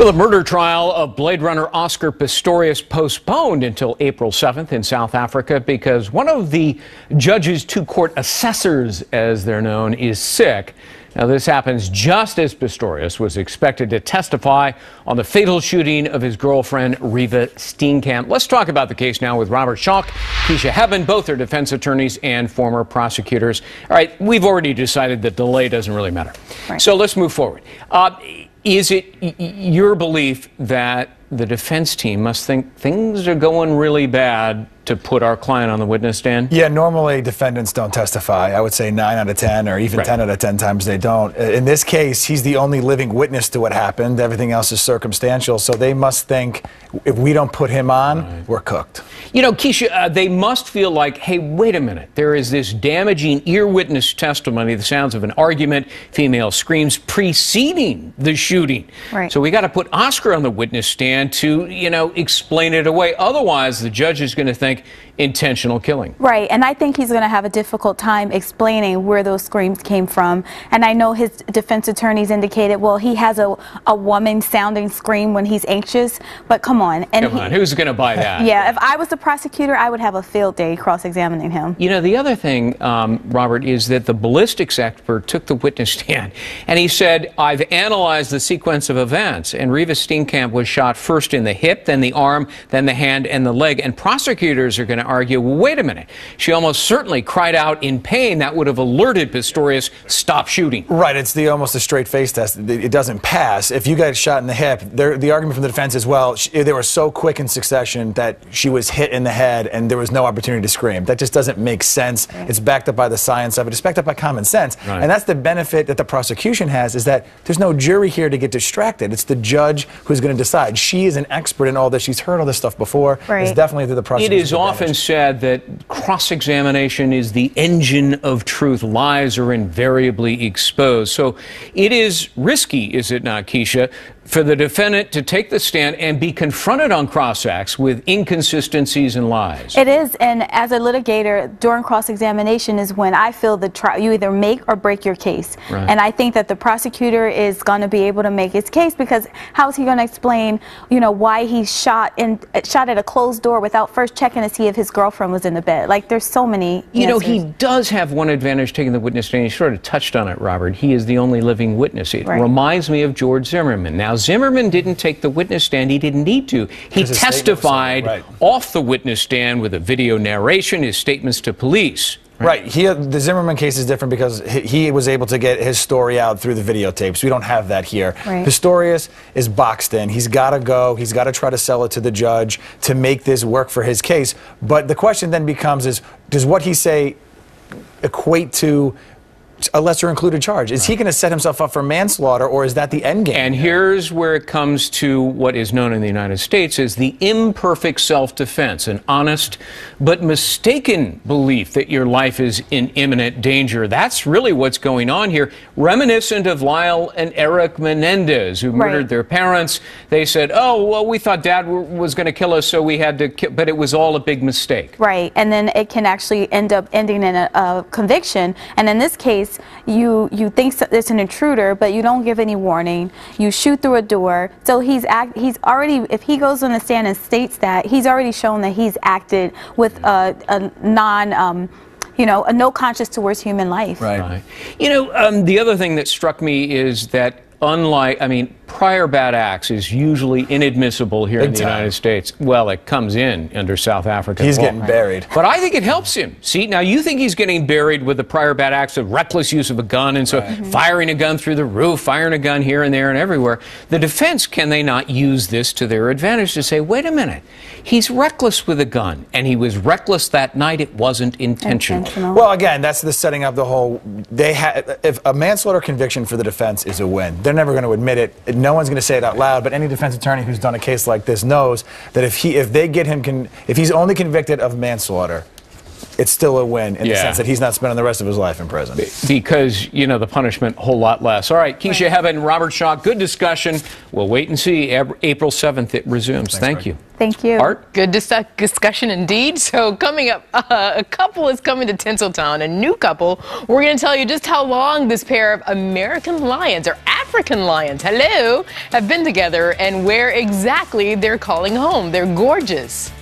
Well, the murder trial of Blade Runner Oscar Pistorius postponed until April 7th in South Africa because one of the judge's two court assessors, as they're known, is sick. Now, this happens just as Pistorius was expected to testify on the fatal shooting of his girlfriend, Riva Steenkamp. Let's talk about the case now with Robert Schalk, Keisha Hebben. Both are defense attorneys and former prosecutors. All right, we've already decided that delay doesn't really matter. Right. So let's move forward. Is it your belief that the defense team must think things are going really bad to put our client on the witness stand? Yeah, normally defendants don't testify. I would say 9 out of 10 or even 10 out of 10 times they don't. In this case, he's the only living witness to what happened. Everything else is circumstantial. So they must think if we don't put him on, we're cooked. You know, Keisha, they must feel like, hey, wait a minute. There is this damaging ear witness testimony, the sounds of an argument, female screams preceding the shooting. Right. So we got to put Oscar on the witness stand to, you know, explain it away. Otherwise, the judge is going to think intentional killing. Right, and I think he's going to have a difficult time explaining where those screams came from. And I know his defense attorneys indicated, well, he has a woman-sounding scream when he's anxious, but come on. And come on, who's going to buy that? Yeah, if I was the prosecutor, I would have a field day cross-examining him. You know, the other thing, Robert, is that the ballistics expert took the witness stand, and he said, I've analyzed the sequence of events, and Riva Steenkamp was shot first in the hip, then the arm, then the hand, and the leg, and prosecutors are going to argue, well, wait a minute, she almost certainly cried out in pain. That would have alerted Pistorius, stop shooting. Right, it's almost a straight face test. It doesn't pass. If you got shot in the hip, the argument from the defense is, well, they were so quick in succession that she was hit in the head and there was no opportunity to scream. That just doesn't make sense. Right. It's backed up by the science of it. It's backed up by common sense. Right. And that's the benefit that the prosecution has, is that there's no jury here to get distracted. It's the judge who's going to decide. She is an expert in all this. She's heard all this stuff before. Right. It's definitely to the prosecution. It is often said that cross-examination is the engine of truth. Lies are invariably exposed. So it is risky, is it not, Keisha, for the defendant to take the stand and be confronted on cross-acts with inconsistencies and lies? It is, and as a litigator, during cross-examination is when I feel the trial, you either make or break your case. Right. And I think that the prosecutor is going to be able to make his case, because how is he going to explain, you know, why he shot at a closed door without first checking to see if his girlfriend was in the bed? Like, there's so many You know, he does have one advantage taking the witness stand. You sort of touched on it, Robert. He is the only living witness. It reminds me of George Zimmerman. Now, Zimmerman didn't take the witness stand. He didn't need to. He testified off the witness stand with a video narration, his statements to police. Right. The Zimmerman case is different because he was able to get his story out through the videotapes. We don't have that here. Right. Pistorius is boxed in. He's got to go. He's got to try to sell it to the judge to make this work for his case. But the question then becomes is, does what he say equate to a lesser included charge? Is he going to set himself up for manslaughter, or is that the end game? And here's where it comes to what is known in the United States as the imperfect self-defense, an honest but mistaken belief that your life is in imminent danger. That's really what's going on here, reminiscent of Lyle and Eric Menendez, who murdered their parents. They said, oh, well, we thought Dad was going to kill us, so we had to kill, but it was all a big mistake. Right, and then it can actually end up ending in a conviction. And in this case, you think it's an intruder, but you don't give any warning. You shoot through a door. So he's already, if he goes on the stand and states that, he's already shown that he's acted with a no conscience towards human life. Right. You know, the other thing that struck me is that prior bad acts is usually inadmissible here in the United States. Well, it comes in under South African law. He's getting buried. But I think it helps him. See, now you think he's getting buried with the prior bad acts of reckless use of a gun, and so firing a gun through the roof, firing a gun here and there and everywhere. The defense, can they not use this to their advantage to say, wait a minute, he's reckless with a gun, and he was reckless that night, it wasn't intentional. Well, again, that's the setting up the whole, if a manslaughter conviction for the defense is a win, they're never going to admit it. No one's going to say it out loud, but any defense attorney who's done a case like this knows that if he's only convicted of manslaughter, it's still a win in the Yeah. sense that he's not spending the rest of his life in prison. Because, you know, the punishment a whole lot less. All right, Keisha Heaven, Robert Schalk, good discussion. We'll wait and see. April 7th, it resumes. Thank you. Thank you. Art? Good discussion indeed. So coming up, a couple is coming to Tinseltown, a new couple. We're going to tell you just how long this pair of American lions, or African lions, hello, have been together and where exactly they're calling home. They're gorgeous.